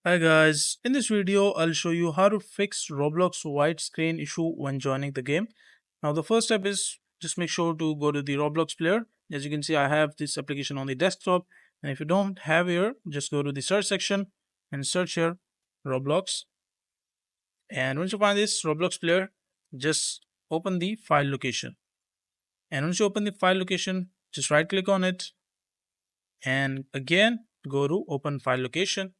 Hi guys, in this video I'll show you how to fix Roblox white screen issue when joining the game. Now the first step is just make sure to go to the Roblox player. As you can see, I have this application on the desktop, and if you don't have here, just go to the search section and search here Roblox. And once you find this Roblox player, just open the file location. And once you open the file location, just right click on it and again go to open file location.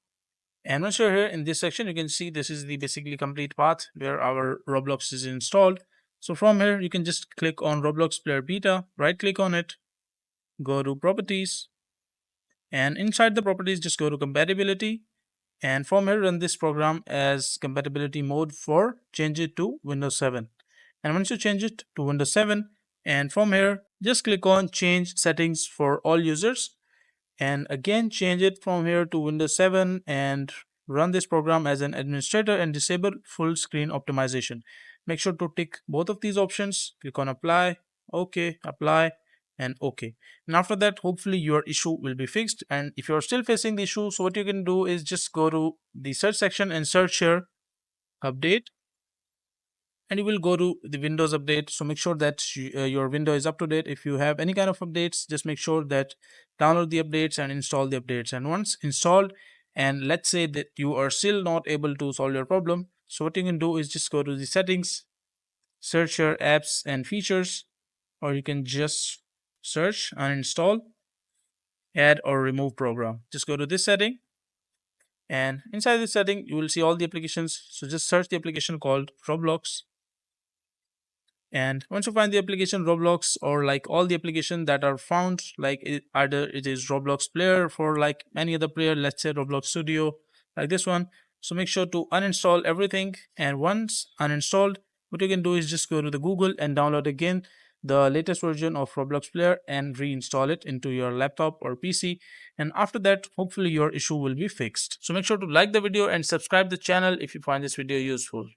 And once you're here in this section, you can see this is the basically complete path where our Roblox is installed. So from here, you can just click on Roblox Player Beta, right click on it, go to Properties, and inside the properties, just go to Compatibility. And from here, run this program as compatibility mode for change it to Windows 7. And once you change it to Windows 7, and from here, just click on Change Settings for all users and again change it from here to Windows 7 and run this program as an administrator and disable full screen optimization. Make sure to tick both of these options, click on apply, apply, and OK. And after that, hopefully your issue will be fixed. And if you're still facing the issue, so what you can do is just go to the search section and search here update, and you will go to the Windows update. So make sure that your window is up to date. If you have any kind of updates, just make sure that download the updates and install the updates. And once installed, and let's say that you are still not able to solve your problem, so what you can do is just go to the settings, search your apps and features, or you can just search uninstall, add or remove program. Just go to this setting, and inside this setting you will see all the applications. So just search the application called Roblox. And once you find the application Roblox, or like all the application that are found, like either it is Roblox player for like any other player, let's say Roblox Studio, like this one. So make sure to uninstall everything. And once uninstalled, what you can do is just go to the Google and download again the latest version of Roblox player and reinstall it into your laptop or PC. And after that, hopefully your issue will be fixed. So make sure to like the video and subscribe the channel if you find this video useful.